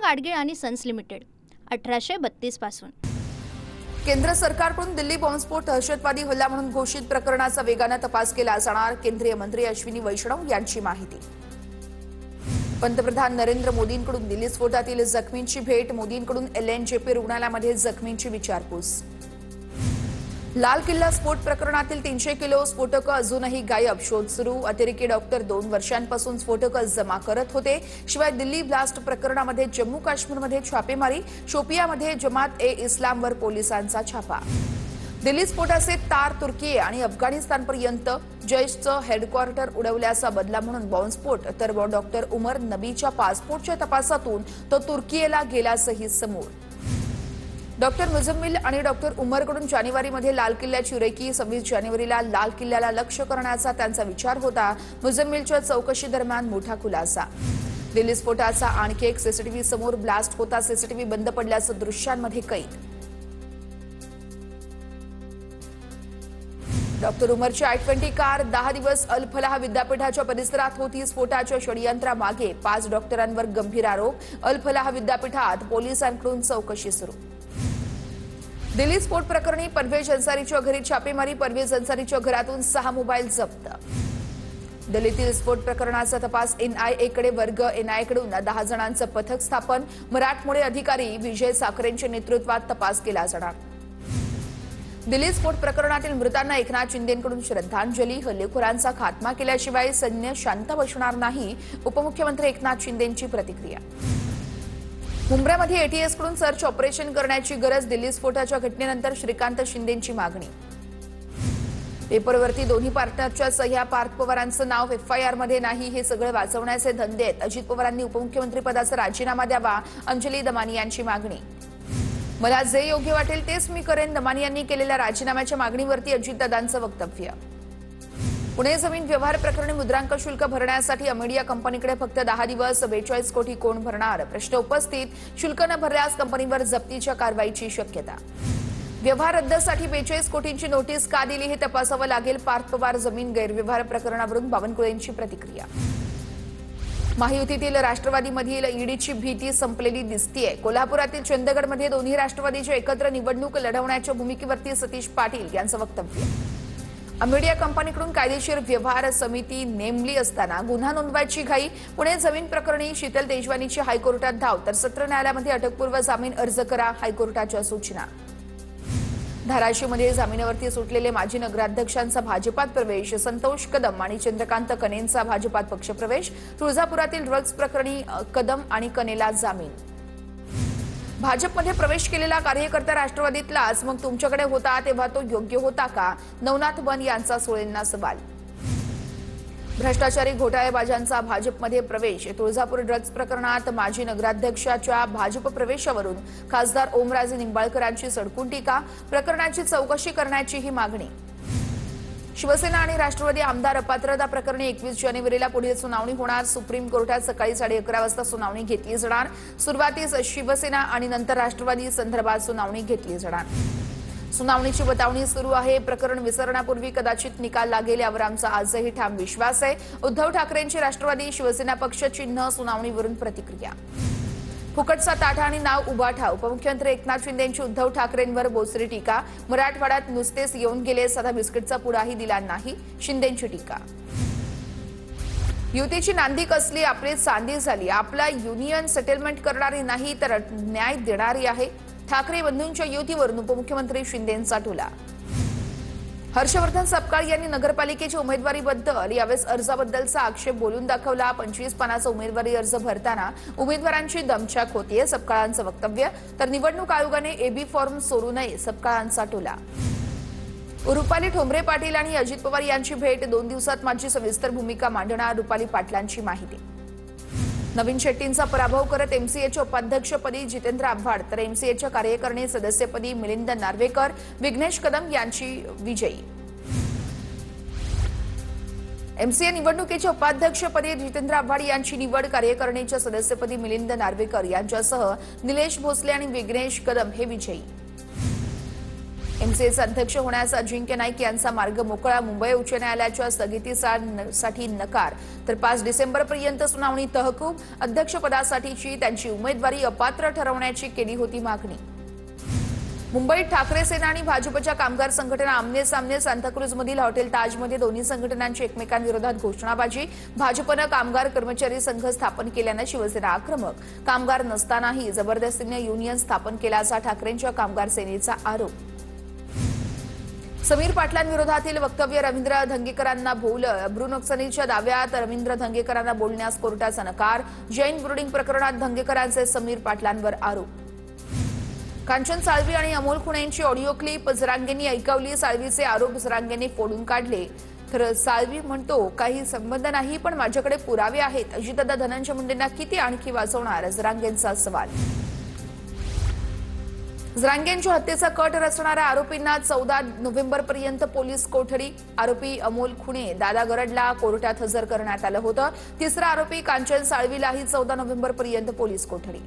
गाडगीळ आणि sons limited 1832 पासून। केंद्र सरकारकडून दिल्ली बॉम्बस्फोट दहशतवादी हल्ला म्हणून घोषित प्रकरणाचा वेगाने तपास केला जाणार, केंद्रीय मंत्री अश्विनी वैष्णव यांची माहिती। पंतप्रधान नरेंद्र मोदींकडून दिल्ली स्फोटातील जखमींची भेट, मोदींकडून LNJP रुग्णालयामध्ये जखमींची विचारपूस। लाल किल्ला स्फोट प्रकरणातील 300 किलो स्फोटकं अजूनही गायब, शोध सुरू। अतिरेकी डॉक्टर 2 वर्षांपासून स्फोटकं जमा करत होते। शिवाय दिल्ली ब्लास्ट प्रकरणामध्ये जम्मू काश्मीरमध्ये छापेमारी, शोपियामध्ये जमात-ए-इस्लामवर पोलिसांचा छापा। दिल्ली स्फोटाचे तार तुर्की आणि अफगाणिस्तानपर्यंत, जैशचं हेडक्वार्टर उडवल्याचा बदला म्हणून बॉम्बस्फोट, तर डॉक्टर उमर नबीच्या पासपोर्टच्या तपासातून तो तुर्कीला गेल्याचंही समोर। डॉक्टर मुझम्मिल आणि डॉक्टर उमरकडून जानेवारीमध्ये लाल किल्ल्याची रेकी, 26 जानेवारीला लाल किल्ल्याला लक्ष्य करण्याचा त्यांचा विचार होता। मुझम्मिलच्या चौकशी दरम्यान मोठा खुलासा। दिल्ली स्फोटाचा आणखी एक सीसीटीव्ही समोर, ब्लास्ट होता सीसीटीव्ही बंद पडल्याचं दृश्यांमध्ये कैद। डॉक्टर उमरची I-20 कार 10 दिवस अल फलाह विद्यापीठाच्या परिसरात होती। स्फोटाच्या षडयंत्रामागे 5 डॉक्टरांवर गंभीर आरोप, अल फलाह विद्यापीठात पोलिसांकडून चौकशी सुरू। दिल्ली स्फोट प्रकरणी परवेज अन्सारीच्या घरी छापेमारी, परवेज अन्सारीच्या घरातून 6 मोबाईल जप्त। दिल्लीतील स्फोट प्रकरणाचा तपास NIA कडे वर्ग, NIA कडून 10 जणांचं पथक स्थापन, मराठमोळे अधिकारी विजय साखरेंच्या नेतृत्वात तपास केला जाणार। दिल्ली स्फोट प्रकरणातील मृतांना एकनाथ शिंदेंकडून श्रद्धांजली, हल्लेखोरांचा खात्मा केल्याशिवाय सैन्य शांत बसणार नाही, उपमुख्यमंत्री एकनाथ शिंदेंची प्रतिक्रिया। मुंबईमध्ये ATS कडून सर्च ऑपरेशन करण्याची गरज, दिल्ली स्फोटाच्या घटनेनंतर श्रीकांत शिंदेंची मागणी। पेपरवरती दोन्ही पार्टनरच्या सह्या, पार्थ पवारांचं नाव FIR मध्ये नाही, हे सगळं वाचवण्याचे धंदे आहेत। अजित पवारांनी उपमुख्यमंत्री पदाचा राजीनामा द्यावा, अंजली दमानी यांची मागणी। मला जे योग्य वाटेल तेच मी करेन, दमानी यांनी केलेल्या राजीनाम्याच्या मागणीवरती अजितदादांचं वक्तव्य। पुणे जमीन व्यवहार प्रकरणी मुद्रांक शुल्क भरण्यासाठी अमेडिया कंपनीकडे फक्त 10 दिवस, 42 कोटी कोण भरणार, प्रश्न उपस्थित। शुल्क न भरल्यास कंपनीवर जप्तीच्या कारवाईची शक्यता। व्यवहार रद्दसाठी 42 कोटींची नोटीस का दिली हे तपासावं लागेल, पार्थ पवार जमीन गैरव्यवहार प्रकरणावरून बावनकुळेंची प्रतिक्रिया। महायुतीतील राष्ट्रवादीमधील ईडीची भीती संपलेली दिसतीये, कोल्हापुरातील चंदगडमध्ये दोन्ही राष्ट्रवादीच्या एकत्र निवडणूक लढवण्याच्या भूमिकेवरती सतीश पाटील यांचं वक्तव्य। अमेडिया कंपनीकडून कायदेशीर व्यवहार समिती नेमली असताना गुन्हा नोंदवायची घाई, पुणे जमीन प्रकरणी शीतल तेजवानीची हायकोर्टात धाव, तर सत्र न्यायालयामध्ये अटकपूर्व जामीन अर्ज करा, हायकोर्टाच्या सूचना। धाराशिवमध्ये जामिनावरती सुटलेले माजी नगराध्यक्षांचा भाजपात प्रवेश, संतोष कदम आणि चंद्रकांत कनेंचा भाजपात पक्षप्रवेश। तुळजापुरातील ड्रग्ज प्रकरणी कदम आणि कनेला जामीन। भाजपमध्ये प्रवेश केलेला कार्यकर्ता राष्ट्रवादीतलाच, मग तुमच्याकडे होता तेव्हा तो योग्य होता का, नवनाथ बन यांचा सुळेंना सवाल। भ्रष्टाचारी घोटाळेबाजांचा भाजपमध्ये प्रवेश, तुळजापूर ड्रग्ज प्रकरणात माजी नगराध्यक्षाच्या भाजप प्रवेशावरून खासदार ओमराजे निंबाळकरांची सडकून टीका, प्रकरणाची चौकशी करण्याची ही मागणी। शिवसेना आणि राष्ट्रवादी आमदार अपात्रता प्रकरणी 21 जानेवारीला पुढील सुनावणी होणार, सुप्रीम कोर्टात सकाळी 11:30 वाजता सुनावणी घेतली जाणार। सुरुवातीस शिवसेना आणि नंतर राष्ट्रवादी संदर्भात सुनावणी घेतली जाणार। सुनावणीची बतावणी सुरू आहे, प्रकरण विसरण्यापूर्वी कदाचित निकाल लागेल यावर आमचा आजही ठाम विश्वास आहे। उद्धव ठाकरेंची राष्ट्रवादी शिवसेना पक्ष चिन्ह, सुनावणीवरून प्रतिक्रिया। फुकटचा ताठा आणि नाव उभाठा, उपमुख्यमंत्री एकनाथ शिंदेंची उद्धव ठाकरेंवर बोचरी टीका, मराठवाड्यात नुसतेच येऊन गेले, साधा बिस्किटचा पुडाही दिला नाही, शिंदेंची टीका। युतीची नांदी कसली, आपली चांदी झाली, आपला युनियन सेटलमेंट करणारी नाही तर न्याय देणारी आहे, ठाकरे बंधूंच्या युतीवरून उपमुख्यमंत्री शिंदेंचा टोला। हर्षवर्धन सपकाळ यांनी नगरपालिकेच्या उमेदवारीबद्दल यावेळेस अर्जाबद्दलचा आक्षेप बोलून दाखवला। 25 पानाचा उमेदवारी अर्ज भरताना उमेदवारांची दमछाक होतीये, सपकाळांचं वक्तव्य। तर निवडणूक आयोगाने AB फॉर्म सोडू नये, सपकाळांचा टोला। रुपाली ठोंबरे पाटील आणि अजित पवार यांची भेट, 2 दिवसात माझी सविस्तर भूमिका मांडणार, रुपाली पाटलांची माहिती। नवीन शेट्टींचा पराभव करत MCAच्या उपाध्यक्षपदी जितेंद्र आव्हाड, तर MCAच्या कार्यकारिणी सदस्यपदी मिलिंद नार्वेकर, विघ्नेश कदम यांची विजयी। MCA निवडणुकीच्या उपाध्यक्षपदी जितेंद्र आव्हाड यांची निवड, कार्यकारिणीच्या सदस्यपदी मिलिंद नार्वेकर यांच्यासह निलेश भोसले आणि विघ्नेश कदम हे विजयी। एमसीएचे अध्यक्ष होण्याचा अजिंक्य नाईक यांचा मार्ग मोकळा. मुंबई उच्च न्यायालयाच्या स्थगितीसाठी नकार, तर 5 डिसेंबरपर्यंत सुनावणी तहकूब. अध्यक्षपदासाठीची त्यांची उमेदवारी अपात्र ठरवण्याची केली होती मागणी. मुंबईत ठाकरे सेना आणि भाजपच्या कामगार संघटना आमने सामने. सांताक्रूजमधील हॉटेल ताजमध्ये दोन्ही संघटनांची एकमेकांविरोधात घोषणाबाजी. भाजपनं कामगार कर्मचारी संघ स्थापन केल्यानं शिवसेना आक्रमक. कामगार नसतानाही जबरदस्तीने युनियन स्थापन केल्याचा ठाकरेंच्या कामगार सेनेचा आरोप. समीर पाटलांविरोधातील वक्तव्य रवींद्र धंगेकरांना भोवलं. अब्रू नुकसानीच्या दाव्यात रवींद्र धंगेकरांना बोलण्यास कोर्टाचा नकार. जैन बोर्डिंग प्रकरणात धंगेकरांचे समीर पाटलांवर आरोप. कांचन साळवी आणि अमोल खुणेंची ऑडिओ क्लिप जरांगेंनी ऐकवली. साळवीचे आरोप जरांगेंनी फोडून काढले, तर साळवी म्हणतो काही संबंध नाही, पण माझ्याकडे पुरावे आहेत. अजितदादा धनंजय मुंडेंना किती आणखी वाचवणार, जरांगेंचा सवाल. जरांगेंच्या हत्येचा कट रचणाऱ्या आरोपींना 14 नोव्हेंबरपर्यंत पोलीस कोठडी. आरोपी अमोल खुणे, दादा गरडला कोर्टात हजर करण्यात आलं होतं. तिसरा आरोपी कांचन साळवीलाही 14 नोव्हेंबरपर्यंत पोलीस कोठडी.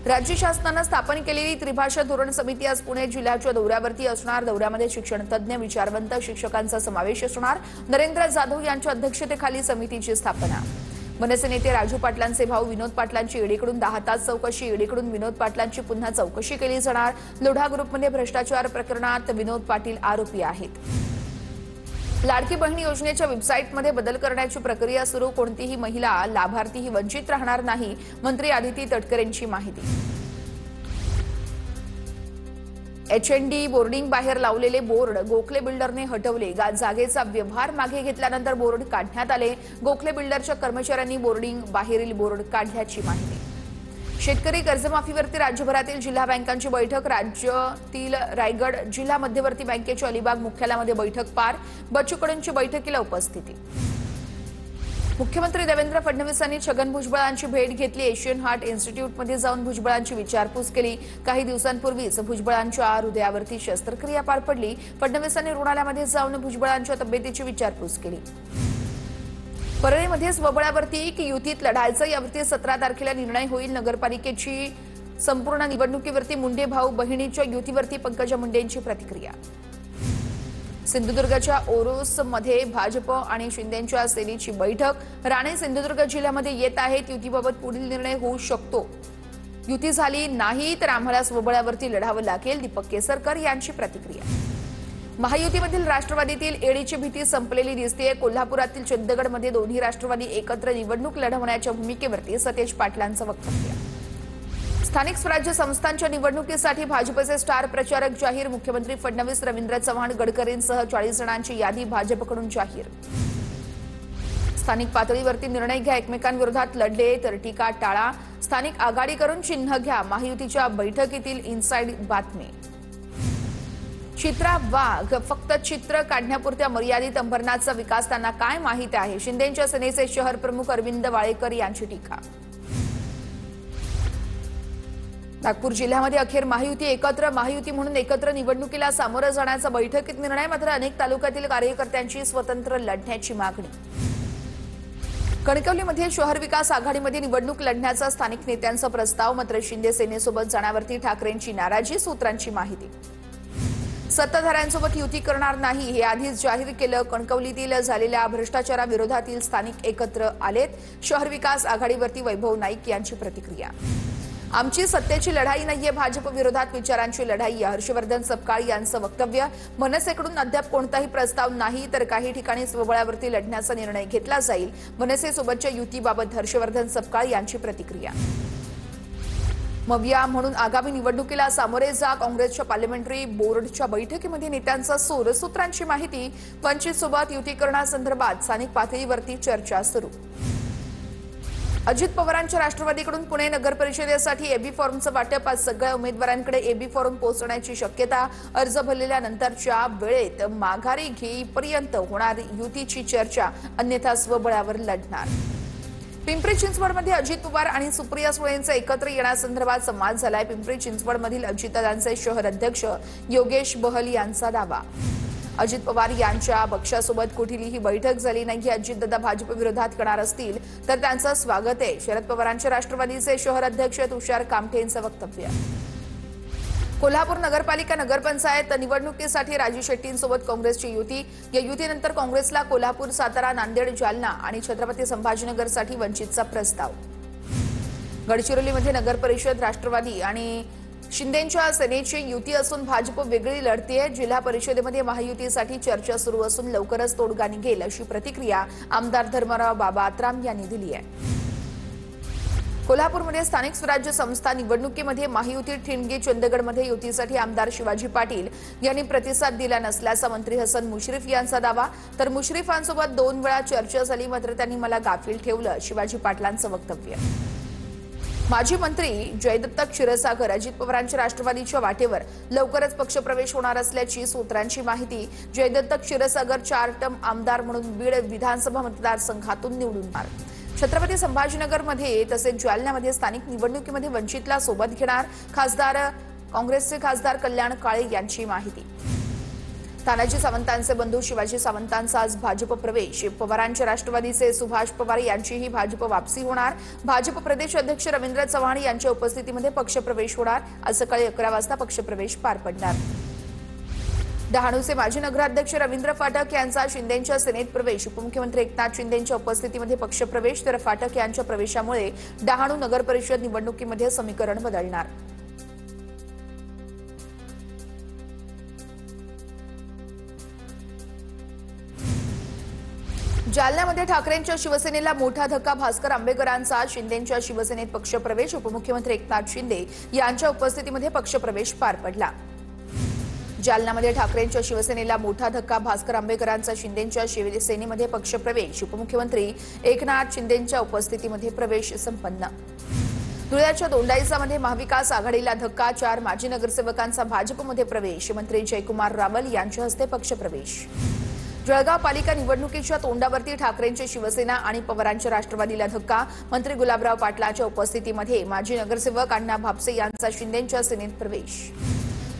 राज्य शासनानं स्थापन केलेली त्रिभाषा धोरण समिती आज पुणे जिल्ह्याच्या दौऱ्यावरती असणार. दौऱ्यामध्ये शिक्षण तज्ज्ञ, विचारवंत शिक्षकांचा समावेश असणार. नरेंद्र जाधव यांच्या अध्यक्षतेखाली समितीची स्थापना. मनसे नेते राजू पाटलांचे भाऊ विनोद पाटलांची ईडीकडून 10 तास चौकशी. ईडीकडून विनोद पाटलांची पुन्हा चौकशी केली जाणार. लोढा ग्रुपमध्ये भ्रष्टाचार प्रकरणात विनोद पाटील आरोपी आहेत. लाडकी बहीण योजनेच्या वेबसाईटमध्ये बदल करण्याची प्रक्रिया सुरू. कोणतीही महिला लाभार्थी वंचित राहणार नाही, मंत्री आदिती तटकरेंची माहिती. एचएनडी बोर्डिंग बाहेर लावलेले बोर्ड गोखले बिल्डरने हटवले. जागेचा व्यवहार मागे घेतल्यानंतर बोर्ड काढण्यात आले. गोखले बिल्डरच्या कर्मचाऱ्यांनी बोर्डिंग बाहेरील बोर्ड काढल्याची माहिती. शेतकरी कर्जमाफीवरती राज्यभरातील जिल्हा बँकांची बैठक. राज्यातील रायगड जिल्हा मध्यवर्ती बँकेच्या अलिबाग मुख्यालयामध्ये बैठक पार. बच्चू कडूंची बैठकीला उपस्थिती. मुख्यमंत्री देवेंद्र फडणवीसांनी छगन भुजबळांची भेट घेतली. एशियन हार्ट इन्स्टिट्यूटमध्ये जाऊन भुजबळांची विचारपूस केली. काही दिवसांपूर्वीच भुजबळांच्या हृदयावरती शस्त्रक्रिया पार पडली. फडणवीसांनी रुग्णालयामध्ये जाऊन भुजबळांच्या तब्येतीची विचारपूस केली. परळीमध्ये स्वबळावरती की युतीत लढायचं यावरती 17 तारखेला निर्णय होईल. नगरपालिकेची संपूर्ण निवडणुकीवरती मुंडे भाऊ बहिणीच्या युतीवरती पंकजा मुंडेंची प्रतिक्रिया. सिंधुदुर्गच्या ओरोसमध्ये भाजप आणि शिंदेंच्या सेनेची बैठक. राणे सिंधुदुर्ग जिल्ह्यामध्ये येत आहेत. युतीबाबत पुढील निर्णय होऊ शकतो. युती झाली नाही तर आम्हाला स्वबळावरती लढावं लागेल, दीपक केसरकर यांची प्रतिक्रिया. महायुतीमधील राष्ट्रवादीतील एडीची भीती संपलेली दिसतेय. कोल्हापुरातील चंदगडमध्ये दोन्ही राष्ट्रवादी एकत्र निवडणूक लढवण्याच्या भूमिकेवरती सतेज पाटलांचं वक्तव्य. स्थानिक स्वराज्य संस्थांच्या निवडणुकीसाठी भाजपचे स्टार प्रचारक जाहीर. मुख्यमंत्री फडणवीस, रवींद्र चव्हाण, गडकरींसह 40 जणांची यादी भाजपकडून जाहीर. स्थानिक पातळीवरती निर्णय घ्या, एकमेकांविरोधात लढले तर टीका टाळा. स्थानिक आघाडी करून चिन्ह घ्या. महायुतीच्या बैठकीतील इनसाइड बातमी. चित्रा वाघ फक्त चित्र काढण्यापुरत्या मर्यादित. अंबरनाथचा विकास त्यांना काय माहिती आहे, शिंदेंच्या सेनेचे शहर प्रमुख अरविंद वाळेकर यांची टीका. नागपूर जिल्ह्यामध्ये अखेर महायुती एकत्र. महायुती म्हणून एकत्र निवडणुकीला सामोरं जाण्याचा बैठकीत निर्णय. मात्र अनेक तालुक्यातील कार्यकर्त्यांची स्वतंत्र लढण्याची मागणी. कणकवलीमध्ये शहर विकास आघाडीमध्ये निवडणूक लढण्याचा स्थानिक नेत्यांचा प्रस्ताव. मात्र शिंदे सेनेसोबत जाण्यावरती ठाकरेंची नाराजी. सूत्रांची माहिती. सत्ताधाऱ्यांसोबत युती करणार नाही हे आधीच जाहीर केलं. कणकवलीतील झालेल्या भ्रष्टाचाराविरोधातील स्थानिक एकत्र आलेत. शहर विकास आघाडीवरती वैभव नाईक यांची प्रतिक्रिया. आमची सत्तेची लढाई नाहीये, भाजप विरोधात विचारांची लढाई आहे. हर्षवर्धन सपकाळ यांचं वक्तव्य. मनसेकडून अद्याप कोणताही प्रस्ताव नाही, तर काही ठिकाणी स्वबळावरती लढण्याचा निर्णय घेतला जाईल. मनसेसोबतच्या युतीबाबत हर्षवर्धन सपकाळ यांची प्रतिक्रिया. मविया म्हणून आगामी निवडणुकीला सामोरे जा. काँग्रेसच्या पार्लमेंटरी बोर्डच्या बैठकीमध्ये नेत्यांचा सूर. सूत्रांची माहिती. वंचितसोबत युती करण्यासंदर्भात स्थानिक पातळीवरती चर्चा सुरू. अजित पवारांच्या राष्ट्रवादीकडून पुणे नगर परिषदेसाठी एबी फॉर्मचं वाटप. आज सगळ्या उमेदवारांकडे एबी फॉर्म पोहोचण्याची शक्यता. अर्ज भरलेल्यानंतरच्या वेळेत माघारी घेईपर्यंत होणार युतीची चर्चा, अन्यथा स्वबळावर लढणार. पिंपरी चिंचवडमध्ये अजित पवार आणि सुप्रिया सुळेंचे एकत्र येण्यासंदर्भात संवाद झालाय. पिंपरी चिंचवडमधील अजितदादांचे शहर अध्यक्ष योगेश बहल यांचा दावा. अजित पवार यांच्या पक्षासोबत कुठलीही बैठक झाली नाही. अजितदादा भाजप विरोधात करणार असतील तर त्यांचं स्वागत आहे. शरद पवारांच्या राष्ट्रवादीचे शहर अध्यक्ष तुषार कामठेंचं वक्तव्य. कोल्हापूर नगरपालिका नगरपंचायत निवडणुकीसाठी राजू शेट्टींसोबत काँग्रेसची युती। या युतीनंतर काँग्रेसला कोल्हापूर, सातारा, नांदेड, जालना आणि छत्रपती संभाजीनगरसाठी वंचितचा प्रस्ताव। गडचिरोलीमध्ये नगरपरिषद राष्ट्रवादी आणि शिंदेंच्या सेनेची युती असून भाजप वेगळी लढतीये। जिल्हा परिषदेमध्ये महायुतीसाठी चर्चा सुरू असून लवकरच तोडगा निघेल अशी प्रतिक्रिया आमदार धर्मराव बाबा आत्राम यांनी दिली आहे। कोल्हापूरमध्ये स्थानिक स्वराज्य संस्था निवडणुकीमध्ये महायुती ठिणगी चंदगडमध्ये युतीसाठी आमदार शिवाजी पाटील यांनी प्रतिसाद दिला नसल्याचा मंत्री हसन मुश्रीफ यांचा दावा। तर मुश्रीफांसोबत 2 वेळा चर्चा झाली, मात्र त्यांनी मला गाफील ठेवलं, शिवाजी पाटलांचं वक्तव्य। माजी मंत्री जयदत्त क्षीरसागर अजित पवारांच्या राष्ट्रवादीच्या वाटेवर लवकरच पक्षप्रवेश होणार असल्याची सूत्रांची माहिती। जयदत्त क्षीरसागर 4 टर्म आमदार म्हणून बीड विधानसभा मतदारसंघातून निवडून आले। छत्रपती संभाजीनगरमध्ये तसेच जालन्यामध्ये स्थानिक निवडणुकीमध्ये वंचितला सोबत घेणार काँग्रेसचे खासदार कल्याण काळे यांची माहिती। तानाजी सावंतांचे बंधू शिवाजी सावंतांचा आज भाजप प्रवेश। पवारांच्या राष्ट्रवादीचे सुभाष पवार यांचीही भाजप वापसी होणार। भाजप प्रदेश अध्यक्ष रवींद्र चव्हाण यांच्या उपस्थितीमध्ये पक्षप्रवेश होणार। आज सकाळी 11 वाजता पक्षप्रवेश पार पडणार। डहाणूचे माजी नगराध्यक्ष रवींद्र फाटक यांचा शिंदेंच्या सेनेत प्रवेश। उपमुख्यमंत्री एकनाथ शिंदेंच्या उपस्थितीमध्ये पक्षप्रवेश। तर फाटक यांच्या प्रवेशामुळे डहाणू नगरपरिषद निवडणुकीमध्ये समीकरण बदलणार। जालन्यामध्ये ठाकरेंच्या शिवसेनेला मोठा धक्का। भास्कर आंबेकरांचा शिंदेंच्या शिवसेनेत पक्षप्रवेश। उपमुख्यमंत्री एकनाथ शिंदे यांच्या उपस्थितीमध्ये पक्षप्रवेश पार पडला। जालन्यामध्ये ठाकरेंच्या शिवसेनेला मोठा धक्का। भास्कर आंबेकरांचा शिंदेंच्या शिवसेनेमध्ये पक्षप्रवेश। उपमुख्यमंत्री एकनाथ शिंदेंच्या उपस्थितीमध्ये प्रवेश संपन्न। धुळ्याच्या दोंडाईचामध्ये महाविकास आघाडीला धक्का। 4 माजी नगरसेवकांचा भाजपमध्ये प्रवेश। मंत्री जयकुमार रावल यांच्या हस्ते पक्षप्रवेश। जळगाव पालिका निवडणुकीच्या तोंडावरती ठाकरेंची शिवसेना आणि पवारांच्या राष्ट्रवादीला धक्का। मंत्री गुलाबराव पाटलांच्या उपस्थितीमध्ये माजी नगरसेवक अण्णा भापसे यांचा शिंदेंच्या सेनेत प्रवेश।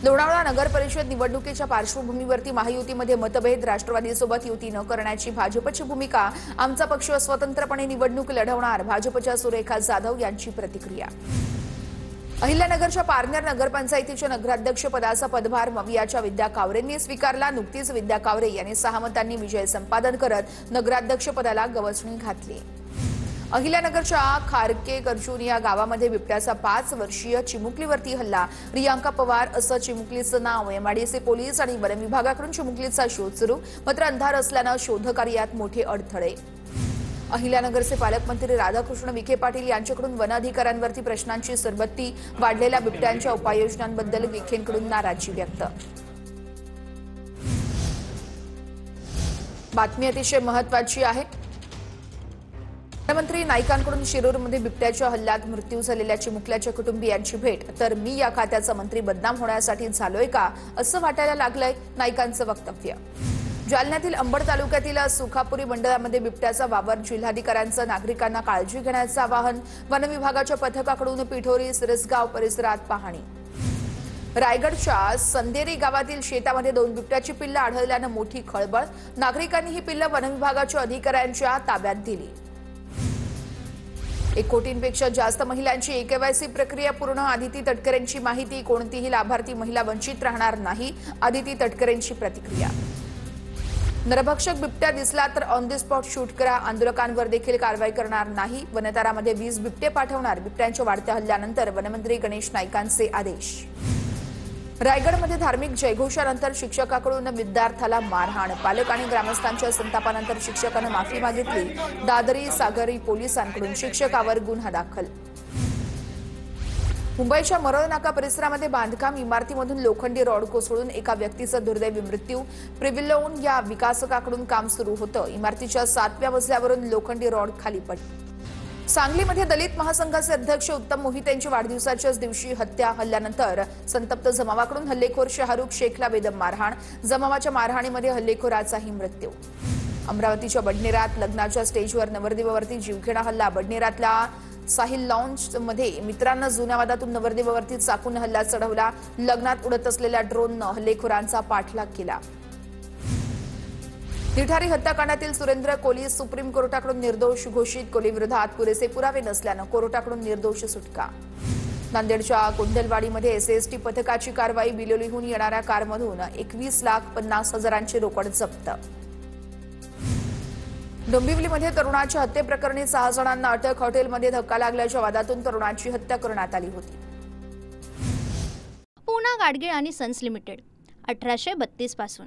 लोणावळा नगर परिषद निवडणुकीच्या पार्श्वभूमीवरती महायुतीमध्ये मतभेद। राष्ट्रवादीसोबत युती न करण्याची भाजपची भूमिका। आमचा पक्ष स्वतंत्रपणे निवडणूक लढवणार, भाजपच्या सुरेखा जाधव यांची प्रतिक्रिया। अहिल्यानगरच्या पारनेर नगरपंचायतीच्या नगराध्यक्षपदाचा पदभार मवियाच्या विद्या कावरेंनी स्वीकारला। नुकतीच विद्या कावरे यांनी 6 मतांनी विजय संपादन करत नगराध्यक्षपदाला गवसणी घातली। अहिल्यानगरच्या खारके करजून या गावामध्ये बिबट्याचा 5 वर्षीय चिमुकलीवरती हल्ला। रियांका पवार असं चिमुकलीचं नाव। एमआयडीसी पोलीस आणि वन विभागाकडून चिमुकलीचा शोध सुरू, मात्र अंधार असल्यानं शोधकार्यात मोठे अडथळे। अहिल्यानगरचे पालकमंत्री राधाकृष्ण विखे पाटील यांच्याकडून वन अधिकाऱ्यांवरती प्रश्नांची सरबत्ती। वाढलेल्या बिबट्यांच्या उपाययोजनांबद्दल विखेंकडून नाराजी व्यक्त। बातमी अतिशय महत्त्वाची आहे। वनमंत्री नाईकांकडून शिरूरमध्ये बिबट्याच्या हल्ल्यात मृत्यू झालेल्या चिमुकल्याच्या कुटुंबियांची भेट। तर मी या खात्याचा मंत्री बदनाम होण्यासाठी झालोय का असं वाटायला लागलंय, नाईकांचं वक्तव्य। जालन्यातील अंबड तालुक्यातील सुखापुरी मंडळामध्ये बिबट्याचा वावर। जिल्हाधिकाऱ्यांचं नागरिकांना काळजी घेण्याचं आवाहन। वन विभागाच्या पथकाकडून पिठोरी सिरसगाव परिसरात पाहणी। रायगडच्या संदेरी गावातील शेतामध्ये 2 बिबट्याची पिल्लं आढळल्यानं मोठी खळबळ। नागरिकांनी ही पिल्लं वन विभागाच्या अधिकाऱ्यांच्या ताब्यात दिली। 1 कोटींपेक्षा जास्त महिलांची केवायसी प्रक्रिया पूर्ण। आदिती तटकरेंची माहिती। कोणतीही लाभार्थी महिला वंचित राहणार नाही, आदिती तटकरेंची प्रतिक्रिया। नरभक्षक बिबट्या दिसला तर ऑन द स्पॉट शूट करा, आंदोलकांवर देखील कारवाई करणार नाही। वनतरामध्ये 20 बिबटे पाठवणार। बिबट्यांच्या वाढत्या हल्ल्यानंतर वनमंत्री गणेश नाईकांचे आदेश। रायगडमध्ये धार्मिक जयघोषानंतर शिक्षकाकडून विद्यार्थ्याला मारहाण। पालक आणि ग्रामस्थांच्या संतापानंतर शिक्षकानं माफी मागितली। दादरी सागरी पोलिसांकडून शिक्षकावर गुन्हा दाखल। मुंबईच्या मरळ नाका परिसरामध्ये बांधकाम इमारतीमधून लोखंडी रॉड कोसळून एका व्यक्तीचा दुर्दैवी मृत्यू। प्रिव्हिलोन या विकासकाकडून काम सुरू होतं। इमारतीच्या 7व्या मजल्यावरून लोखंडी रॉड खाली पडली। सांगलीमध्ये दलित महासंघाचे अध्यक्ष उत्तम मोहिते यांची वाढदिवसाच्याच दिवशी हल्ल्यानंतर संतप्त जमावाकडून हल्लेखोर शाहरुख शेखला बेदम मारहाण। जमावाच्या मारहाणीमध्ये हल्लेखोराचाही मृत्यू। अमरावतीच्या बडनेरात लग्नाच्या स्टेजवर नवरदेवावरती जीवघेणा हल्ला। बडनेरातल्या साहिल लॉन्च मध्ये मित्रांना जुन्या वादातून नवरदेवावरती चाकून हल्ला चढवला। लग्नात उडत असलेल्या ड्रोननं हल्लेखोरांचा पाठलाग केला। निठारी हत्याकांडातील सुरेंद्र कोली सुप्रीम कोर्टाकडून निर्दोष घोषित। कोलीविरोधात पुरेसे पुरावे नसल्यानं कोर्टाकडून निर्दोष सुटका। नांदेडच्या कुंडलवाडीमध्ये एसएसटी पथकाची कारवाई. बिलोलीहून येणाऱ्या कारमधून 21,50,000ची रोकड जप्त. डोंबिवलीमध्ये तरुणाच्या हत्येप्रकरणी 6 जणांना अटक. हॉटेलमध्ये धक्का लागल्याच्या वादातून तरुणाची हत्या करण्यात आली होती. पूना गाडगीळ आणि सन्स लिमिटेड 1832 पासून